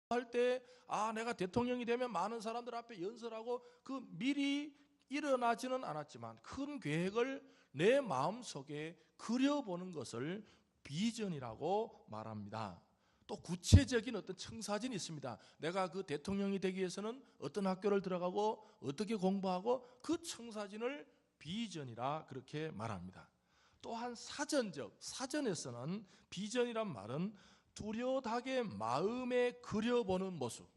할 때 내가 대통령이 되면 많은 사람들 앞에 연설하고 그 미리 일어나지는 않았지만 큰 계획을 내 마음속에 그려보는 것을 비전이라고 말합니다. 또 구체적인 어떤 청사진이 있습니다. 내가 그 대통령이 되기 위해서는 어떤 학교를 들어가고 어떻게 공부하고 그 청사진을 비전이라 그렇게 말합니다. 또한 사전에서는 비전이란 말은 뚜렷하게 마음에 그려보는 모습,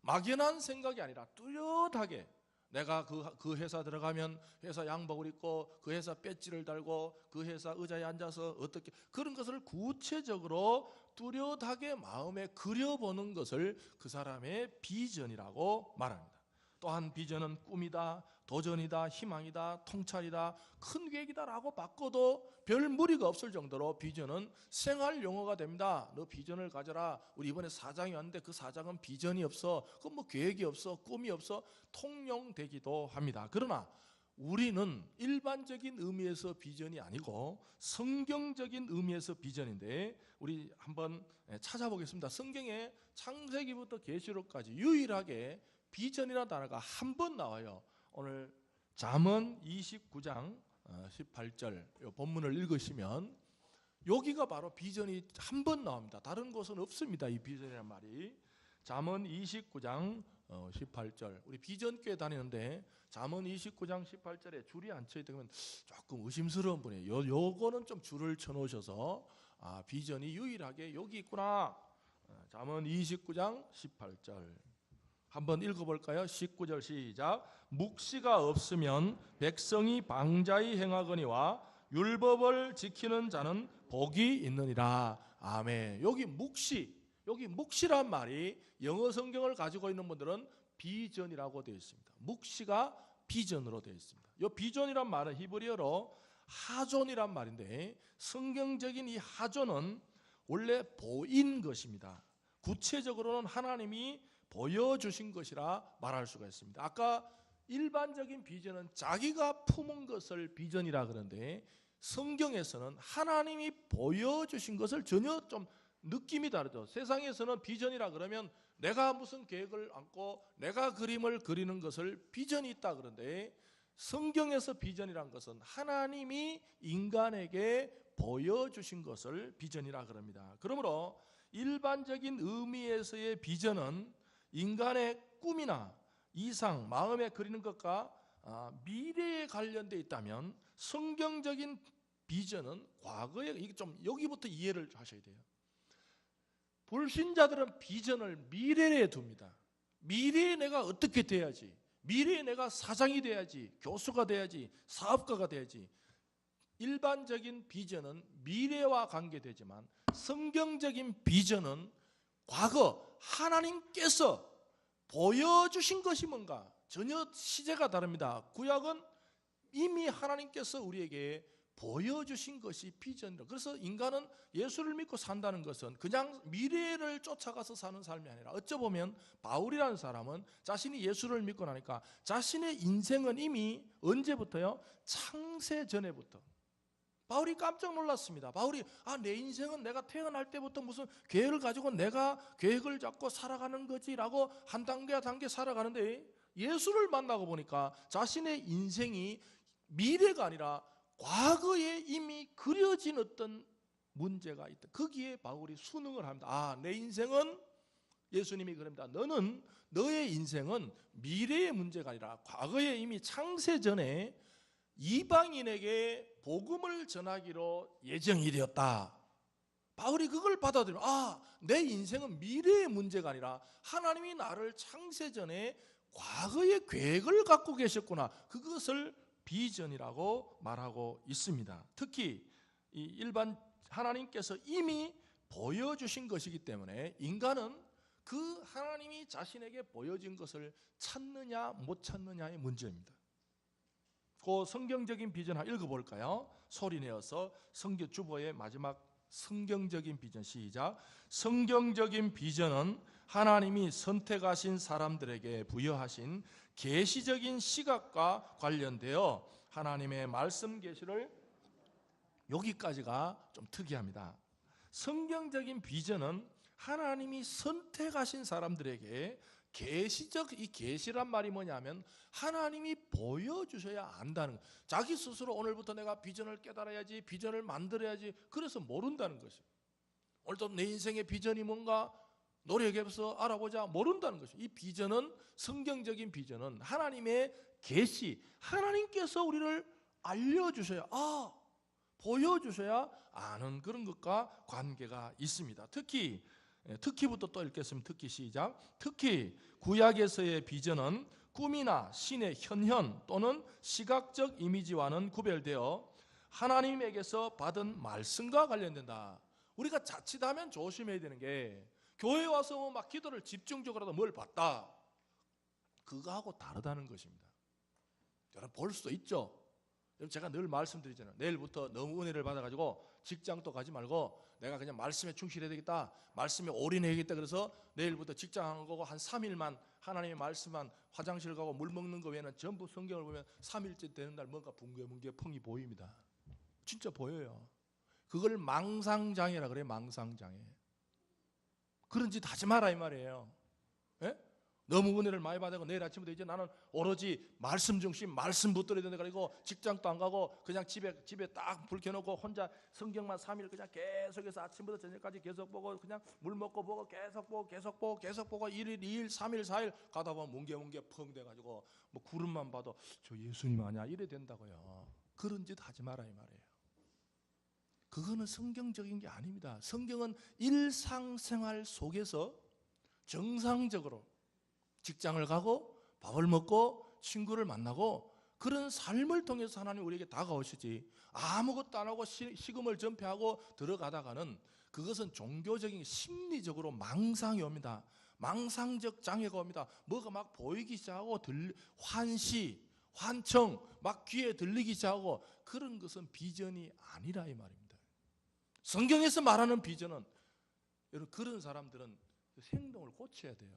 막연한 생각이 아니라 뚜렷하게 내가 그 회사 들어가면 회사 양복을 입고 그 회사 배지를 달고 그 회사 의자에 앉아서 어떻게 그런 것을 구체적으로 뚜렷하게 마음에 그려보는 것을 그 사람의 비전이라고 말합니다. 또한 비전은 꿈이다, 도전이다, 희망이다, 통찰이다, 큰 계획이다라고 바꿔도 별 무리가 없을 정도로 비전은 생활 용어가 됩니다. 너 비전을 가져라. 우리 이번에 사장이 왔는데 그 사장은 비전이 없어. 그 뭐 계획이 없어, 꿈이 없어. 통용되기도 합니다. 그러나 우리는 일반적인 의미에서 비전이 아니고 성경적인 의미에서 비전인데 우리 한번 찾아보겠습니다. 성경에 창세기부터 계시록까지 유일하게 비전이라는 단어가 한 번 나와요. 오늘 잠언 29장 18절 본문을 읽으시면 여기가 바로 비전이 한 번 나옵니다. 다른 곳은 없습니다. 이 비전이라는 말이. 잠언 29장 18절. 우리 비전교회 다니는데 잠언 29장 18절에 줄이 안 쳐 있다면 조금 의심스러운 분이에요. 요거는 좀 줄을 쳐 놓으셔서 비전이 유일하게 여기 있구나. 잠언 29장 18절. 한번 읽어볼까요? 19절 시작. 묵시가 없으면 백성이 방자히 행하거니와 율법을 지키는 자는 복이 있느니라. 아멘. 여기 묵시란 말이 영어 성경을 가지고 있는 분들은 비전이라고 되어 있습니다. 묵시가 비전으로 되어 있습니다. 이 비전이란 말은 히브리어로 하존이란 말인데 성경적인 이 하존은 원래 보인 것입니다. 구체적으로는 하나님이 보여주신 것이라 말할 수가 있습니다. 아까 일반적인 비전은 자기가 품은 것을 비전이라 그러는데 성경에서는 하나님이 보여주신 것을 전혀 좀 느낌이 다르죠. 세상에서는 비전이라 그러면 내가 무슨 계획을 안고 내가 그림을 그리는 것을 비전이 있다 그러는데 성경에서 비전이란 것은 하나님이 인간에게 보여주신 것을 비전이라 그럽니다. 그러므로 일반적인 의미에서의 비전은 인간의 꿈이나 이상, 마음에 그리는 것과 미래에 관련되어 있다면 성경적인 비전은 과거에 이게 좀 여기부터 이해를 하셔야 돼요. 불신자들은 비전을 미래에 둡니다. 미래에 내가 어떻게 돼야지, 미래에 내가 사장이 돼야지, 교수가 돼야지, 사업가가 돼야지. 일반적인 비전은 미래와 관계되지만 성경적인 비전은 과거 하나님께서 보여주신 것이 뭔가 전혀 시제가 다릅니다. 구약은 이미 하나님께서 우리에게 보여주신 것이 비전이라. 그래서 인간은 예수를 믿고 산다는 것은 그냥 미래를 쫓아가서 사는 삶이 아니라 어쩌보면 바울이라는 사람은 자신이 예수를 믿고 나니까 자신의 인생은 이미 언제부터요? 창세 전에부터. 바울이 깜짝 놀랐습니다. 바울이 내 인생은 내가 태어날 때부터 무슨 계획을 가지고 내가 계획을 잡고 살아가는 거지라고 한 단계 한 단계 살아가는데 예수를 만나고 보니까 자신의 인생이 미래가 아니라 과거에 이미 그려진 어떤 문제가 있다. 거기에 바울이 순응을 합니다. 내 인생은 예수님이 그럽니다. 너는 너의 인생은 미래의 문제가 아니라 과거에 이미 창세 전에 이방인에게 복음을 전하기로 예정이 되었다. 바울이 그걸 받아들이면 내 인생은 미래의 문제가 아니라 하나님이 나를 창세전에 과거의 계획을 갖고 계셨구나. 그것을 비전이라고 말하고 있습니다. 특히 이 일반 하나님께서 이미 보여주신 것이기 때문에 인간은 그 하나님이 자신에게 보여진 것을 찾느냐 못 찾느냐의 문제입니다. 그 성경적인 비전 한번 읽어볼까요? 소리내어서 성경 주보의 마지막 성경적인 비전 시작. 성경적인 비전은 하나님이 선택하신 사람들에게 부여하신 계시적인 시각과 관련되어 하나님의 말씀 계시를 여기까지가 좀 특이합니다. 성경적인 비전은 하나님이 선택하신 사람들에게 계시적, 이 계시란 말이 뭐냐면 하나님이 보여주셔야 안다는 거예요. 자기 스스로 오늘부터 내가 비전을 깨달아야지, 비전을 만들어야지, 그래서 모른다는 것이에요. 오늘도 내 인생의 비전이 뭔가 노력해서 알아보자, 모른다는 것이에요. 이 비전은, 성경적인 비전은 하나님의 계시, 하나님께서 우리를 알려주셔야, 보여주셔야 아는 그런 것과 관계가 있습니다. 특히부터 또 읽겠습니다. 특히 시작. 특히 구약에서의 비전은 꿈이나 신의 현현 또는 시각적 이미지와는 구별되어 하나님에게서 받은 말씀과 관련된다. 우리가 자칫하면 조심해야 되는 게, 교회 와서 막 기도를 집중적으로 뭘 봤다, 그거하고 다르다는 것입니다. 여러분 볼 수도 있죠. 제가 늘 말씀드리잖아요. 내일부터 너무 은혜를 받아가지고 직장도 가지 말고 내가 그냥 말씀에 충실해야 되겠다, 말씀에 올인해야겠다, 그래서 내일부터 직장 안 가고 한 3일만 하나님의 말씀만, 화장실 가고 물 먹는 거 외에는 전부 성경을 보면 3일째 되는 날 뭔가 붕괴 펑이 보입니다. 진짜 보여요. 그걸 망상장애라 그래요. 망상장애. 그런 짓 하지 마라 이 말이에요. 예? 너무 은혜를 많이 받아고 내일 아침부터 이제 나는 오로지 말씀 중심, 말씀 붙들어야 된다 그리고 직장도 안 가고 그냥 집에 딱 불 켜놓고 혼자 성경만 3일 그냥 계속해서 아침부터 저녁까지 계속 보고, 그냥 물 먹고 보고 계속 보고 1일, 2일, 3일, 4일 가다 보면 뭉게 펑 돼가지고 뭐 구름만 봐도 저 예수님 아니야 이래 된다고요. 그런 짓 하지 마라 이 말이에요. 그거는 성경적인 게 아닙니다. 성경은 일상생활 속에서 정상적으로 직장을 가고 밥을 먹고 친구를 만나고 그런 삶을 통해서 하나님 우리에게 다가오시지, 아무것도 안 하고 식음을 전폐하고 들어가다가는 그것은 종교적인, 심리적으로 망상이 옵니다. 망상적 장애가 옵니다. 뭐가 막 보이기 시작하고 환시, 환청 막 귀에 들리기 시작하고, 그런 것은 비전이 아니라 이 말입니다. 성경에서 말하는 비전은, 여러분 그런 사람들은 행동을 고쳐야 돼요.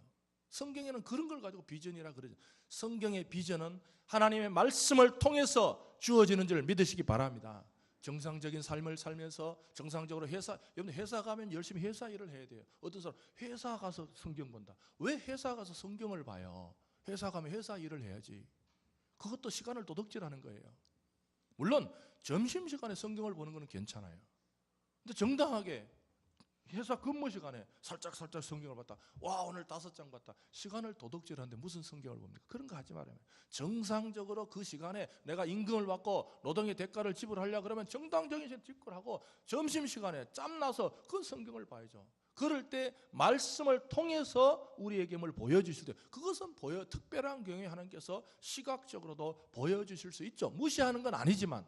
성경에는 그런 걸 가지고 비전이라 그러죠. 성경의 비전은 하나님의 말씀을 통해서 주어지는 줄 믿으시기 바랍니다. 정상적인 삶을 살면서 정상적으로 여러분 회사 가면 열심히 회사 일을 해야 돼요. 어떤 사람 회사 가서 성경 본다. 왜 회사 가서 성경을 봐요? 회사 가면 회사 일을 해야지. 그것도 시간을 도둑질하는 거예요. 물론 점심시간에 성경을 보는 거는 괜찮아요. 근데 정당하게 회사 근무 시간에 살짝 성경을 봤다, 와 오늘 5장 봤다, 시간을 도둑질하는데 무슨 성경을 봅니까? 그런 거 하지 말아요. 정상적으로 그 시간에 내가 임금을 받고 노동의 대가를 지불하려고 그러면 정당적인 직불하고, 점심시간에 짬나서 그 성경을 봐야죠. 그럴 때 말씀을 통해서 우리에게 뭘 보여주실 때, 그것은 특별한 경우에 하나님께서 시각적으로도 보여주실 수 있죠. 무시하는 건 아니지만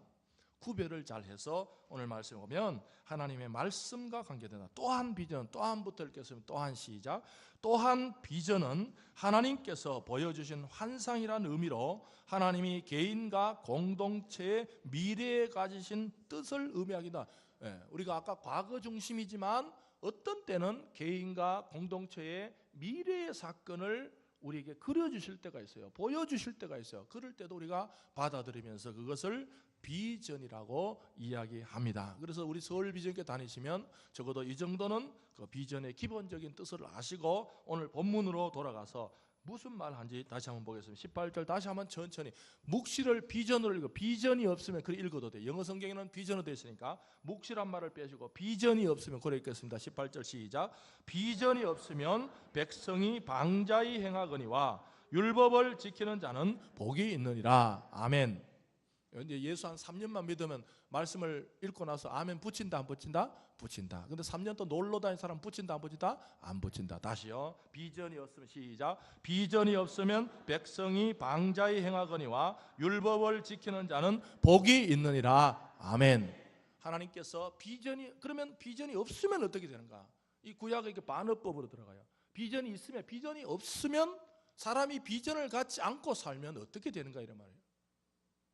구별을 잘 해서 오늘 말씀에 보면 하나님의 말씀과 관계된다. 또한 비전, 또한부터 읽겠습니다. 또한 시작. 또한 비전은 하나님께서 보여주신 환상이라는 의미로 하나님이 개인과 공동체의 미래에 가지신 뜻을 의미하기다. 우리가 아까 과거 중심이지만 어떤 때는 개인과 공동체의 미래의 사건을 우리에게 그려주실 때가 있어요. 보여주실 때가 있어요. 그럴 때도 우리가 받아들이면서 그것을 비전이라고 이야기합니다. 그래서 우리 서울 비전교회 다니시면 적어도 이 정도는 그 비전의 기본적인 뜻을 아시고, 오늘 본문으로 돌아가서 무슨 말 한지 다시 한번 보겠습니다. 18절 다시 한번 천천히. 묵시를 비전으로 읽어. 비전이 없으면 그렇게 읽어도 돼요. 영어 성경에는 비전으로 되어 있으니까 묵시란 말을 빼시고 비전이 없으면 그렇게 읽겠습니다. 18절 시작. 비전이 없으면 백성이 방자히 행하거니와 율법을 지키는 자는 복이 있느니라. 아멘. 이제 예수 한 3년만 믿으면 말씀을 읽고 나서 아멘 붙인다 안 붙인다? 붙인다. 근데 3년 또 놀러 다닌 사람 붙인다 안 붙인다? 안 붙인다. 다시요. 비전이 없으면 시작. 비전이 없으면 백성이 방자히 행하거니와 율법을 지키는 자는 복이 있느니라. 아멘. 하나님께서 그러면 비전이 없으면 어떻게 되는가? 이 구약의 반어법으로 들어가요. 비전이 있으면, 비전이 없으면 사람이 비전을 갖지 않고 살면 어떻게 되는가 이런 말이에요.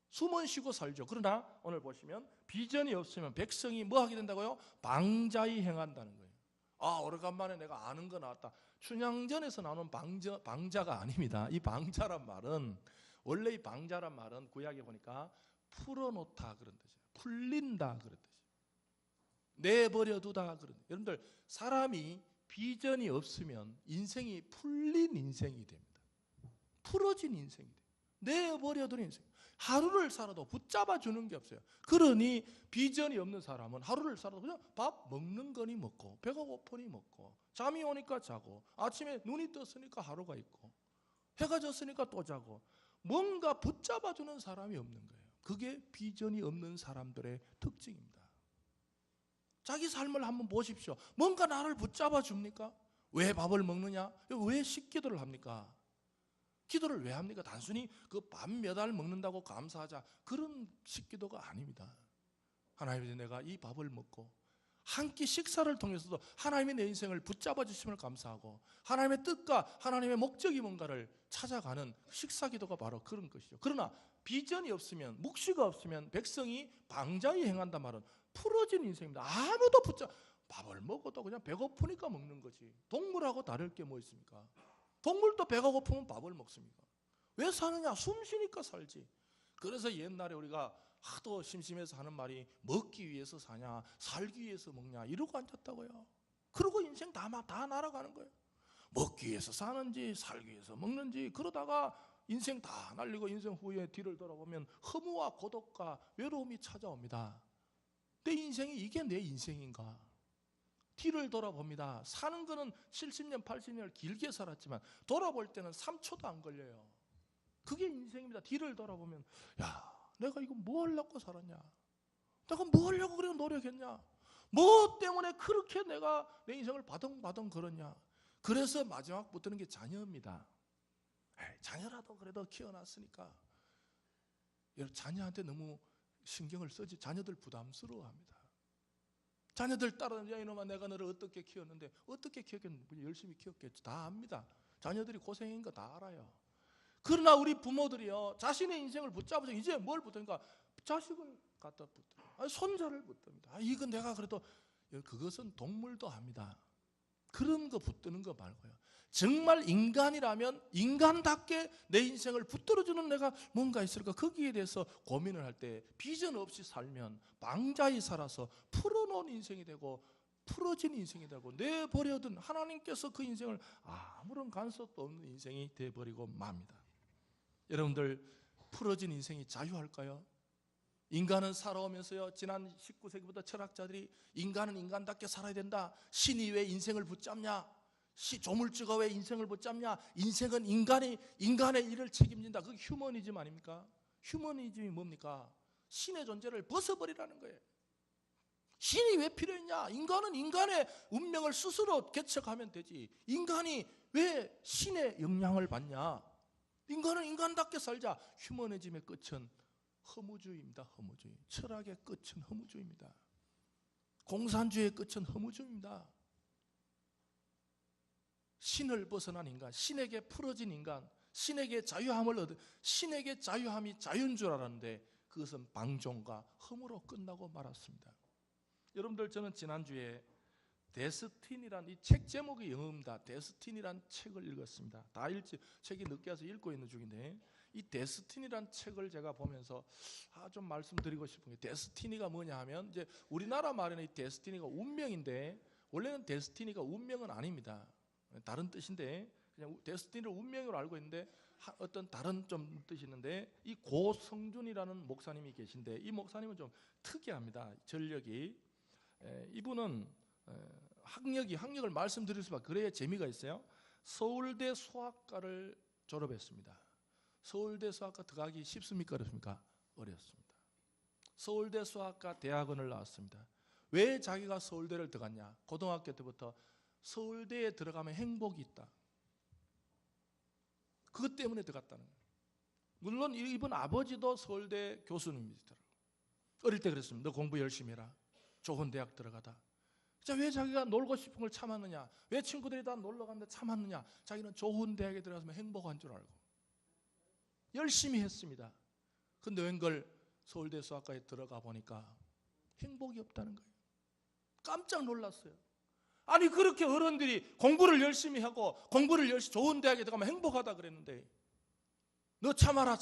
숨은 쉬고 살죠. 그러나 오늘 보시면 비전이 없으면 백성이 뭐 하게 된다고요? 방자히 행한다는 거예요. 오래간만에 내가 아는 거 나왔다. 춘향전에서 나오는 방자가 아닙니다. 이 방자란 말은, 원래 이 방자란 말은 구약에 보니까 풀어놓다 그런 뜻이에요. 풀린다 그런 뜻이에요. 내버려두다 그런 뜻이에요. 여러분들 사람이 비전이 없으면 인생이 풀린 인생이 됩니다. 풀어진 인생이 돼요. 내버려둔 인생. 하루를 살아도 붙잡아 주는 게 없어요. 그러니 비전이 없는 사람은 하루를 살아도 그냥 밥 먹는 거니 먹고, 배가 고프니 먹고, 잠이 오니까 자고, 아침에 눈이 떴으니까 하루가 있고, 해가 졌으니까 또 자고, 뭔가 붙잡아 주는 사람이 없는 거예요. 그게 비전이 없는 사람들의 특징입니다. 자기 삶을 한번 보십시오. 뭔가 나를 붙잡아 줍니까? 왜 밥을 먹느냐? 왜 식기도를 합니까? 기도를 왜 합니까? 단순히 그 밥 몇 알 먹는다고 감사하자, 그런 식기도가 아닙니다. 하나님이 내가 이 밥을 먹고 한 끼 식사를 통해서도 하나님이 내 인생을 붙잡아 주심을 감사하고 하나님의 뜻과 하나님의 목적이 뭔가를 찾아가는 식사기도가 바로 그런 것이죠. 그러나 비전이 없으면, 묵시가 없으면 백성이 방자히 행한단 말은 풀어진 인생입니다. 아무도 밥을 먹어도 그냥 배고프니까 먹는 거지. 동물하고 다를 게 뭐 있습니까? 동물도 배가 고프면 밥을 먹습니까? 왜 사느냐? 숨 쉬니까 살지. 그래서 옛날에 우리가 하도 심심해서 하는 말이 먹기 위해서 사냐, 살기 위해서 먹냐 이러고 앉았다고요. 그러고 인생 다 날아가는 거예요. 먹기 위해서 사는지 살기 위해서 먹는지 그러다가 인생 다 날리고 인생 후에 뒤를 돌아보면 허무와 고독과 외로움이 찾아옵니다. 내 인생이 이게 내 인생인가? 뒤를 돌아봅니다. 사는 거는 70년, 80년을 길게 살았지만 돌아볼 때는 3초도 안 걸려요. 그게 인생입니다. 뒤를 돌아보면 야, 내가 이거 뭐 하려고 살았냐? 내가 뭐 하려고 그래 노력했냐? 뭐 때문에 그렇게 내가 내 인생을 바둥바둥 걸었냐? 그래서 마지막 붙드는 게 자녀입니다. 자녀라도 그래도 키워놨으니까. 여러분, 자녀한테 너무 신경을 쓰지 자녀들 부담스러워합니다. 자녀들 따르는 야 이놈아 내가 너를 어떻게 키웠는데 어떻게 키웠겠는데 열심히 키웠겠지. 다 압니다. 자녀들이 고생인 거 다 알아요. 그러나 우리 부모들이요 자신의 인생을 붙잡아서 이제 뭘 붙습니까? 자식을 갖다 붙들어요. 손자를 붙듭니다. 이건 내가 그래도 그것은 동물도 합니다. 그런 거 붙드는 거 말고요. 정말 인간이라면 인간답게 내 인생을 붙들어주는 내가 뭔가 있을까? 거기에 대해서 고민을 할 때 비전 없이 살면 방자히 살아서 풀어놓은 인생이 되고 풀어진 인생이 되고 내버려둔 하나님께서 그 인생을 아무런 간섭도 없는 인생이 되어버리고 맙니다. 여러분들 풀어진 인생이 자유할까요? 인간은 살아오면서요 지난 19세기부터 철학자들이 인간은 인간답게 살아야 된다. 신이 왜 인생을 붙잡냐? 조물주가 왜 인생을 붙잡냐? 인생은 인간의 일을 책임진다. 그게 휴머니즘 아닙니까? 휴머니즘이 뭡니까? 신의 존재를 벗어버리라는 거예요. 신이 왜 필요했냐? 인간은 인간의 운명을 스스로 개척하면 되지. 인간이 왜 신의 영향을 받냐? 인간은 인간답게 살자. 휴머니즘의 끝은 허무주의입니다. 허무주의. 철학의 끝은 허무주의입니다. 공산주의의 끝은 허무주의입니다. 신을 벗어난 인간, 신에게 풀어진 인간, 신에게 자유함을 얻은, 신에게 자유함이 자유인 줄 알았는데 그것은 방종과 허무로 끝나고 말았습니다. 여러분들, 저는 지난주에 데스틴이란 이 책 제목이 영어입니다. 데스틴이란 책을 읽었습니다. 다 읽지, 책이 늦게 와서 읽고 있는 중인데 이 데스틴이란 책을 제가 보면서 좀 말씀드리고 싶은 게, 데스티니가 뭐냐 하면 이제 우리나라 말에는 이 데스티니가 운명인데 원래는 데스티니가 운명은 아닙니다. 다른 뜻인데 그냥 데스티니를 운명으로 알고 있는데 어떤 다른 좀 뜻이 있는데, 이 고성준이라는 목사님이 계신데 이 목사님은 좀 특이합니다. 전력이. 이분은 학력을 말씀드릴 수밖에, 그래야 재미가 있어요. 서울대 수학과를 졸업했습니다. 서울대 수학과 들어가기 쉽습니까? 어렵습니까? 어렵습니다. 서울대 수학과 대학원을 나왔습니다. 왜 자기가 서울대를 들어갔냐? 고등학교 때부터 서울대에 들어가면 행복이 있다. 그것 때문에 들어갔다는 거예요. 물론 이분 아버지도 서울대 교수님이시더라고요. 어릴 때 그랬습니다. 너 공부 열심히 해라. 좋은 대학 들어가다. 자, 왜 자기가 놀고 싶은 걸 참았느냐? 왜 친구들이 다 놀러 갔는데 참았느냐? 자기는 좋은 대학에 들어가서 행복한 줄 알고 열심히 했습니다. 근데 웬걸 서울대 수학과에 들어가 보니까 행복이 없다는 거예요. 깜짝 놀랐어요. 아니, 그렇게 어른들이 공부를 열심히 하고 좋은 대학에 들어가면 행복하다 그랬는데, 너 참아라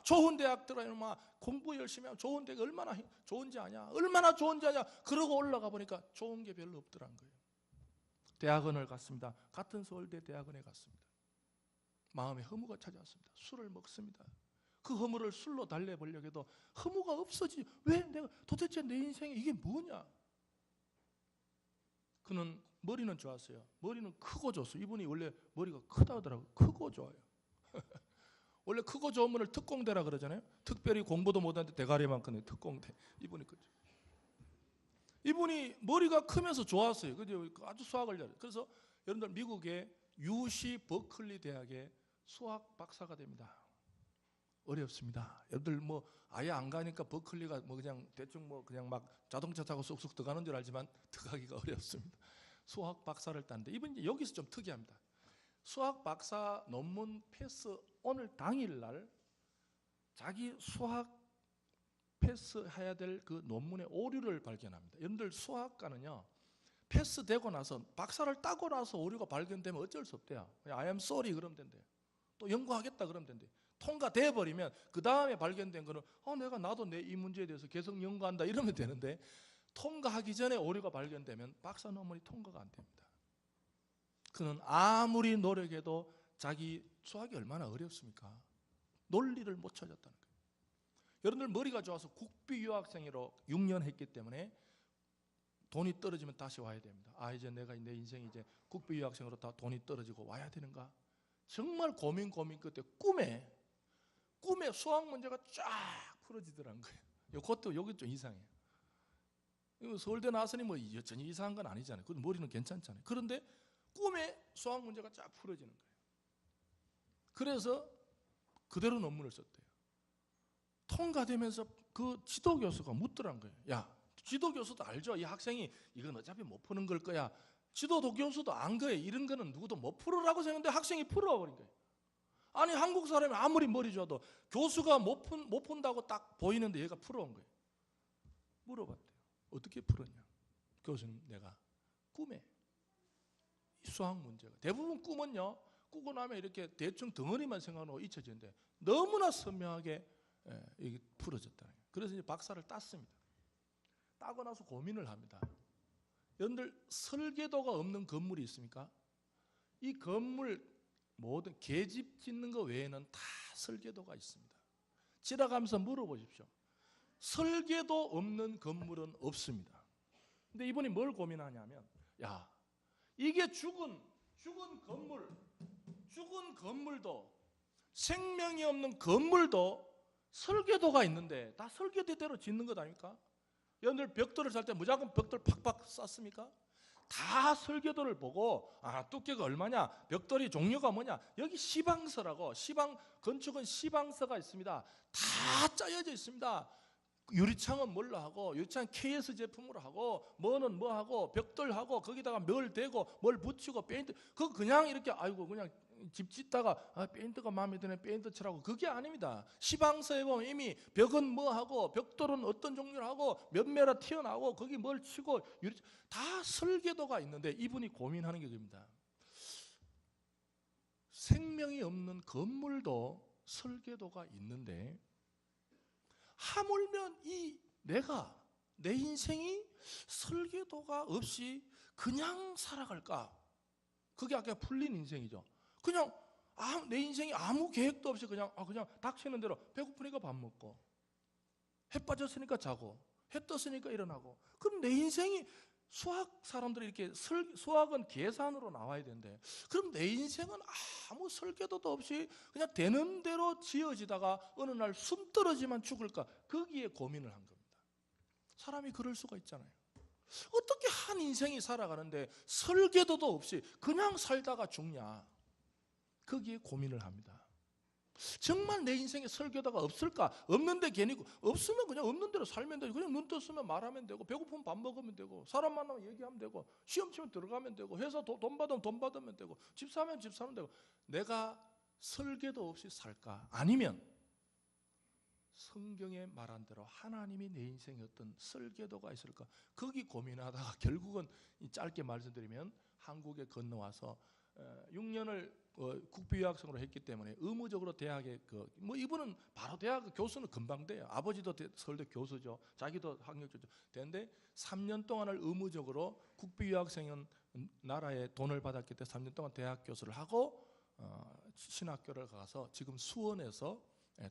좋은 대학 들어가면 공부 열심히 하면 좋은 대학이 얼마나 좋은지 아냐? 그러고 올라가 보니까 좋은 게 별로 없더란 거예요. 대학원을 갔습니다. 같은 서울대 대학원에 갔습니다. 마음에 허무가 찾아왔습니다. 술을 먹습니다. 그 허무를 술로 달래보려고 해도 허무가 없어지지. 왜 내가 도대체 내 인생에 이게 뭐냐? 그는 머리는 좋았어요. 머리는 크고 좋았어요. 이분이 원래 머리가 크다 하더라고요. 크고 좋아요. 원래 크고 좋은 분을 특공대라 그러잖아요. 특별히 공부도 못하는데 대가리만 크네. 특공대. 이분이 그죠. 이분이 머리가 크면서 좋았어요. 그죠? 아주 수학을 잘해요. 그래서 여러분들 미국의 UC 버클리 대학의 수학 박사가 됩니다. 어렵습니다. 여러분들 뭐 아예 안 가니까 버클리가 뭐 그냥 대충 뭐 그냥 막 자동차 타고 쑥쑥 들어가는 줄 알지만 들어가기가 어렵습니다. 수학 박사를 땄는데 이분이 여기서 좀 특이합니다. 수학 박사 논문 패스 오늘 당일날 자기 수학 패스해야 될 그 논문의 오류를 발견합니다. 여러분들 수학과는요, 패스되고 나서 박사를 따고 나서 오류가 발견되면 어쩔 수 없대요. I am sorry 그러면 된대요. 또 연구하겠다 그러면 된대요. 통과돼 버리면 그 다음에 발견된 거는 나도 내 이 문제에 대해서 계속 연구한다 이러면 되는데, 통과하기 전에 오류가 발견되면 박사 논문이 통과가 안 됩니다. 그는 아무리 노력해도 자기 수학이 얼마나 어렵습니까? 논리를 못 찾았다는 거예요. 여러분들 머리가 좋아서 국비 유학생으로 6년 했기 때문에 돈이 떨어지면 다시 와야 됩니다. 이제 내가 내 인생이 이제 국비 유학생으로 다 돈이 떨어지고 와야 되는가? 정말 고민 끝에 꿈에 수학 문제가 쫙 풀어지더라는 거예요. 이것도 여기 좀 이상해요. 서울대 나왔으니 뭐 여전히 이상한 건 아니잖아요. 그 머리는 괜찮잖아요. 그런데 꿈에 수학 문제가 쫙 풀어지는 거예요. 그래서 그대로 논문을 썼대요. 통과되면서 그 지도 교수가 묻더란 거예요. 야, 지도 교수도 알죠? 이 학생이 이건 어차피 못 푸는 걸 거야. 지도 교수도 안 거예요. 이런 거는 누구도 못 풀으라고 생각했는데 학생이 풀어버린 거예요. 아니, 한국 사람이 아무리 머리 좋아도 교수가 못 푼다고 딱 보이는데 얘가 풀어온 거예요. 물어봤대요. 어떻게 풀었냐? 교수님, 내가 꿈에 이 수학 문제가 대부분 꿈은요, 꾸고 나면 이렇게 대충 덩어리만 생각하고 잊혀지는데 너무나 선명하게 이게 풀어졌다는 거예요. 그래서 이제 박사를 땄습니다. 따고 나서 고민을 합니다. 여러분들 설계도가 없는 건물이 있습니까? 이 건물 모든 계집 짓는 거 외에는 다 설계도가 있습니다. 지나가면서 물어보십시오. 설계도 없는 건물은 없습니다. 근데 이분이 뭘 고민하냐면, 야, 이게 죽은 건물도 생명이 없는 건물도 설계도가 있는데 다 설계대로 짓는 것 아닙니까? 여러분들 벽돌을 살 때 무조건 벽돌 팍팍 쌌습니까? 다 설계도를 보고 두께가 얼마냐, 벽돌이 종류가 뭐냐, 여기 시방서라고, 건축은 시방서가 있습니다. 다 짜여져 있습니다. 유리창은 뭘로 하고, 유리창 KS 제품으로 하고, 뭐는 뭐 하고, 벽돌하고, 거기다가 뭘 대고, 뭘 붙이고, 페인트, 그거 그냥 이렇게 그냥 집 짓다가 페인트가 마음에 드네 페인트 칠하고, 그게 아닙니다. 시방서에 보면 이미 벽은 뭐 하고, 벽돌은 어떤 종류로 하고, 몇 메라 튀어나오고, 거기 뭘 치고, 다 설계도가 있는데 이분이 고민하는 게 그겁니다. 생명이 없는 건물도 설계도가 있는데 하물며 내 인생이 설계도가 없이 그냥 살아갈까? 그게 아까 풀린 인생이죠. 그냥 내 인생이 아무 계획도 없이 그냥 닥치는 대로 배고프니까 밥 먹고, 해 빠졌으니까 자고, 해 떴으니까 일어나고. 그럼 내 인생이, 수학 사람들이 이렇게 수학은 계산으로 나와야 되는데, 그럼 내 인생은 아무 설계도도 없이 그냥 되는 대로 지어지다가 어느 날 숨 떨어지만 죽을까? 거기에 고민을 한 겁니다. 사람이 그럴 수가 있잖아요. 어떻게 한 인생이 살아가는데 설계도도 없이 그냥 살다가 죽냐? 거기에 고민을 합니다. 정말 내 인생에 설계도가 없을까? 없는데 괜히, 없으면 그냥 없는 대로 살면 되고, 그냥 눈 떴으면 말하면 되고, 배고프면 밥 먹으면 되고, 사람 만나면 얘기하면 되고, 시험 치면 들어가면 되고, 회사 돈 받으면 돈 받으면 되고, 집 사면 집 사면 되고. 내가 설계도 없이 살까? 아니면 성경에 말한 대로 하나님이 내 인생에 어떤 설계도가 있을까? 거기 고민하다가 결국은 짧게 말씀드리면 한국에 건너와서 6년을 국비유학생으로 했기 때문에 의무적으로 대학에 이분은 바로 대학 교수는 금방 돼요. 아버지도 서울대 교수죠. 자기도 학력조죠. 되는데 3년 동안을 의무적으로 국비유학생은 나라에 돈을 받았기 때문에 3년 동안 대학 교수를 하고 신학교를 가서 지금 수원에서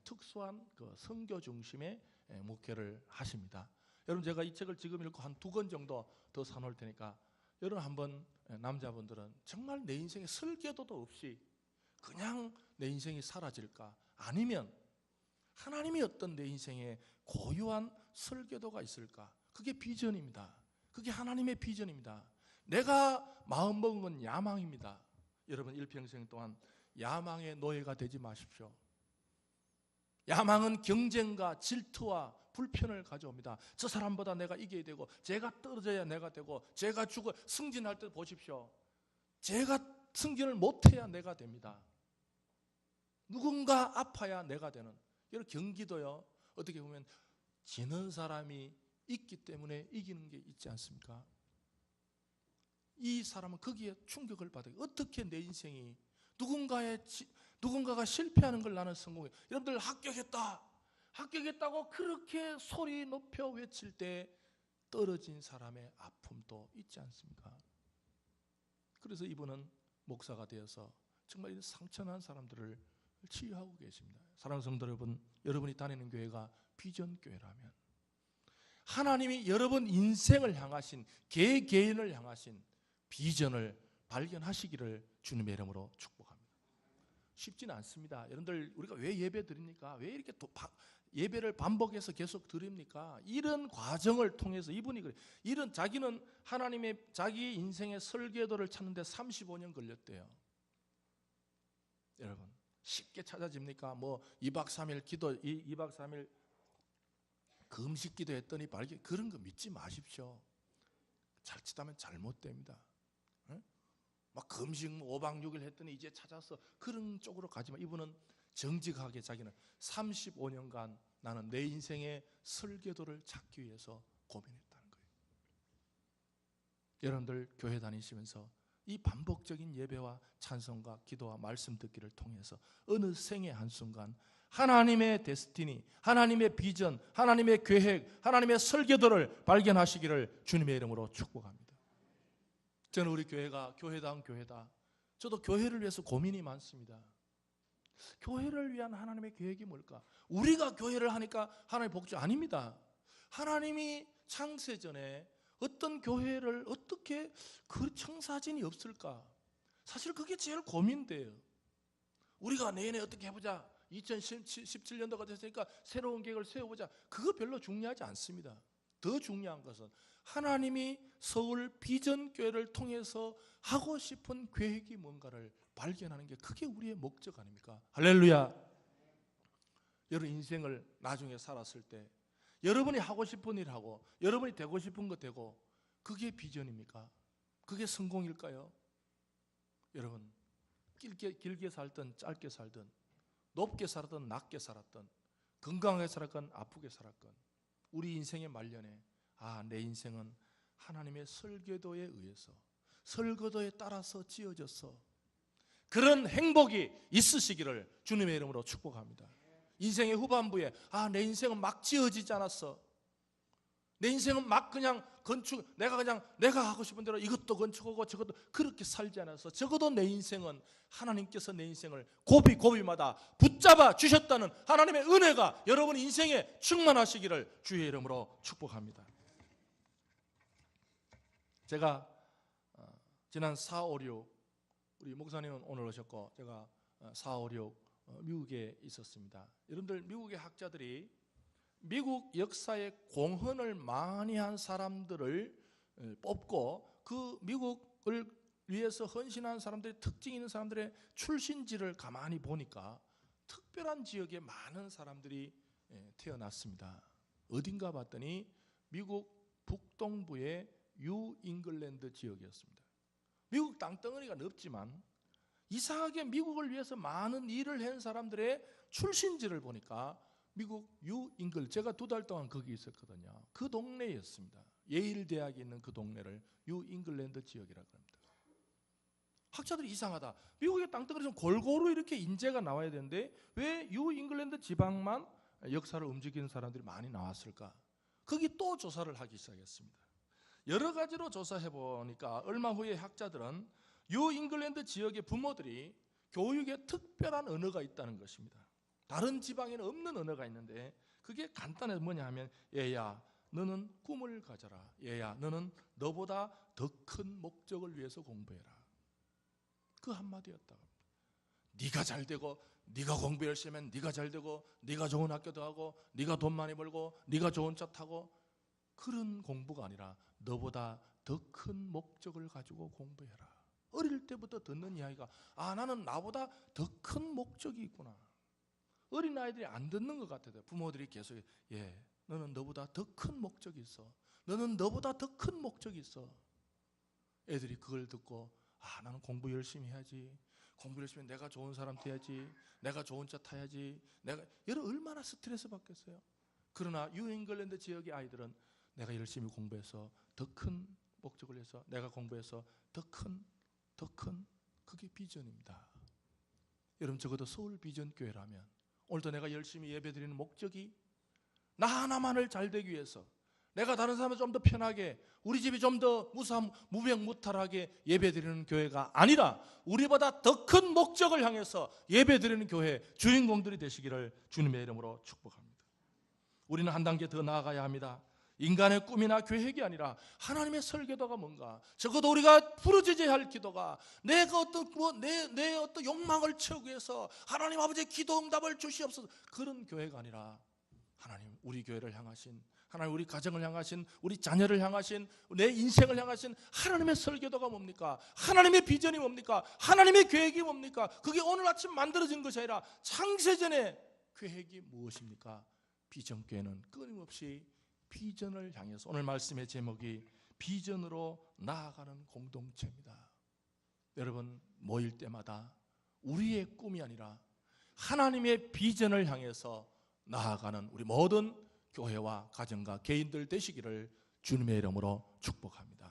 특수한 그 선교 중심의 목회를 하십니다. 여러분, 제가 이 책을 지금 읽고 한 2권 정도 더 사놓을 테니까 여러분 한번, 남자분들은 정말 내 인생에 설계도도 없이 그냥 내 인생이 사라질까, 아니면 하나님이 어떤 내 인생에 고유한 설계도가 있을까? 그게 비전입니다. 그게 하나님의 비전입니다. 내가 마음먹은 건 야망입니다. 여러분, 일평생 동안 야망의 노예가 되지 마십시오. 야망은 경쟁과 질투와 불편을 가져옵니다. 저 사람보다 내가 이겨야 되고, 제가 떨어져야 내가 되고, 제가 죽어 승진할 때 보십시오. 제가 승진을 못해야 내가 됩니다. 누군가 아파야 내가 되는. 여러분, 경기도요, 어떻게 보면 지는 사람이 있기 때문에 이기는 게 있지 않습니까? 이 사람은 거기에 충격을 받아요. 어떻게 내 인생이 누군가가 실패하는 걸 나는 성공해. 여러분들 합격했다고 그렇게 소리 높여 외칠 때 떨어진 사람의 아픔도 있지 않습니까? 그래서 이분은 목사가 되어서 정말 이 상처난 사람들을 치유하고 계십니다. 사랑하는 성도 여러분, 여러분이 다니는 교회가 비전 교회라면 하나님이 여러분 인생을 향하신, 개개인을 향하신 비전을 발견하시기를 주님의 이름으로 축복합니다. 쉽지는 않습니다. 여러분들, 우리가 왜 예배 드립니까? 왜 이렇게 예배를 반복해서 계속 드립니까? 이런 과정을 통해서 이분이 그래. 자기는 하나님의 자기 인생의 설계도를 찾는데 35년 걸렸대요. 여러분, 쉽게 찾아집니까? 뭐 2박 3일 기도, 2박 3일 금식 기도했더니 발견, 그런 거 믿지 마십시오. 자칫하면 잘못됩니다. 막 금식 5박 6일 했더니 이제 찾아서, 그런 쪽으로 가지만, 이분은 정직하게 자기는 35년간 나는 내 인생의 설계도를 찾기 위해서 고민했다는 거예요. 여러분들 교회 다니시면서 이 반복적인 예배와 찬송과 기도와 말씀 듣기를 통해서 어느 생의 한순간 하나님의 데스티니, 하나님의 비전, 하나님의 계획, 하나님의 설계도를 발견하시기를 주님의 이름으로 축복합니다. 저는 우리 교회가 교회다운 교회다. 저도 교회를 위해서 고민이 많습니다. 교회를 위한 하나님의 계획이 뭘까? 우리가 교회를 하니까 하나님의 복지 아닙니다. 하나님이 창세전에 어떤 교회를 어떻게, 그 청사진이 없을까? 사실 그게 제일 고민돼요. 우리가 내년에 어떻게 해보자, 2017년도가 됐으니까 새로운 계획을 세워보자, 그거 별로 중요하지 않습니다. 더 중요한 것은 하나님이 서울 비전교회를 통해서 하고 싶은 계획이 뭔가를 발견하는 게, 그게 우리의 목적 아닙니까? 할렐루야. 여러분 인생을 나중에 살았을 때 여러분이 하고 싶은 일 하고 여러분이 되고 싶은 거 되고, 그게 비전입니까? 그게 성공일까요? 여러분, 길게 살든 짧게 살든, 높게 살았든 낮게 살았든, 건강하게 살았건 아프게 살았건, 우리 인생의 말년에 내 인생은 하나님의 설계도에 의해서, 설계도에 따라서 지어져서 그런 행복이 있으시기를 주님의 이름으로 축복합니다. 인생의 후반부에 내 인생은 막 지어지지 않았어, 내 인생은 막 그냥 건축, 내가 하고 싶은 대로 이것도 건축하고 저것도, 그렇게 살지 않아서 적어도 내 인생은 하나님께서 내 인생을 고비마다 붙잡아 주셨다는 하나님의 은혜가 여러분 인생에 충만하시기를 주의 이름으로 축복합니다. 제가 지난 4, 5, 6, 우리 목사님은 오늘 오셨고 제가 4, 5, 6 미국에 있었습니다. 여러분들, 미국의 학자들이 미국 역사에 공헌을 많이 한 사람들을 뽑고, 그 미국을 위해서 헌신한 사람들의 특징 있는 사람들의 출신지를 가만히 보니까 특별한 지역에 많은 사람들이 태어났습니다. 어딘가 봤더니 미국 북동부의 뉴 잉글랜드 지역이었습니다. 미국 땅덩어리가 넓지만 이상하게 미국을 위해서 많은 일을 한 사람들의 출신지를 보니까 미국 뉴 잉글, 제가 2달 동안 거기 있었거든요. 그 동네였습니다. 예일 대학이 있는 그 동네를 뉴 잉글랜드 지역이라고 합니다. 학자들이 이상하다, 미국의 땅덩어리에서 골고루 이렇게 인재가 나와야 되는데 왜 뉴 잉글랜드 지방만 역사를 움직이는 사람들이 많이 나왔을까? 거기 또 조사를 하기 시작했습니다. 여러 가지로 조사해 보니까 얼마 후에 학자들은 뉴 잉글랜드 지역의 부모들이 교육에 특별한 언어가 있다는 것입니다. 다른 지방에는 없는 언어가 있는데 그게 간단해서 뭐냐 하면 얘야 너는 꿈을 가져라. 얘야 너는 너보다 더 큰 목적을 위해서 공부해라. 그 한마디였다. 네가 잘 되고 네가 공부 열심히 하면 네가 잘 되고 네가 좋은 학교도 가고 네가 돈 많이 벌고 네가 좋은 차 타고 그런 공부가 아니라 너보다 더 큰 목적을 가지고 공부해라. 어릴 때부터 듣는 이야기가 나는 나보다 더 큰 목적이 있구나. 어린아이들이 안 듣는 것 같아요. 부모들이 계속 너는 너보다 더 큰 목적이 있어. 너는 너보다 더 큰 목적이 있어. 애들이 그걸 듣고 나는 공부 열심히 해야지. 공부 열심히 내가 좋은 사람 돼야지. 내가 좋은 차 타야지. 여러분 얼마나 스트레스 받겠어요. 그러나 뉴 잉글랜드 지역의 아이들은 내가 열심히 공부해서 더 큰 목적을 위해서 내가 공부해서 더 큰 그게 비전입니다. 여러분 적어도 서울 비전 교회라면 오늘도 내가 열심히 예배드리는 목적이 나 하나만을 잘 되기 위해서 내가 다른 사람을 좀 더 편하게 우리 집이 좀 더 무병무탈하게 예배드리는 교회가 아니라 우리보다 더 큰 목적을 향해서 예배드리는 교회 주인공들이 되시기를 주님의 이름으로 축복합니다. 우리는 한 단계 더 나아가야 합니다. 인간의 꿈이나 계획이 아니라 하나님의 설계도가 뭔가 적어도 우리가 부르짖어야 할 기도가 내가 내 어떤 욕망을 채우기 위해서 하나님 아버지의 기도 응답을 주시옵소서 그런 교회가 아니라 하나님 우리 교회를 향하신 하나님 우리 가정을 향하신 우리 자녀를 향하신 내 인생을 향하신 하나님의 설계도가 뭡니까? 하나님의 비전이 뭡니까? 하나님의 계획이 뭡니까? 그게 오늘 아침 만들어진 것이 아니라 창세전의 계획이 무엇입니까? 비전교회는 끊임없이 비전을 향해서 오늘 말씀의 제목이 비전으로 나아가는 공동체입니다. 여러분 모일 때마다 우리의 꿈이 아니라 하나님의 비전을 향해서 나아가는 우리 모든 교회와 가정과 개인들 되시기를 주님의 이름으로 축복합니다.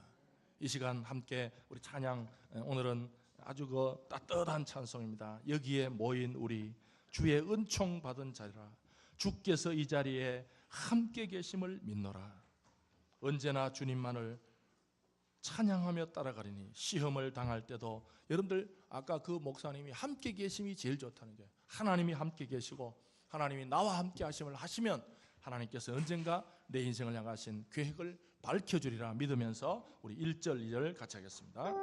이 시간 함께 우리 찬양 오늘은 아주 따뜻한 찬송입니다. 여기에 모인 우리 주의 은총 받은 자리라 주께서 이 자리에 함께 계심을 믿노라. 언제나 주님만을 찬양하며 따라가리니 시험을 당할 때도 여러분들 아까 그 목사님이 함께 계심이 제일 좋다는 게 하나님이 함께 계시고 하나님이 나와 함께 하심을 하시면 하나님께서 언젠가 내 인생을 향하신 계획을 밝혀주리라 믿으면서 우리 1절 2절 같이 하겠습니다.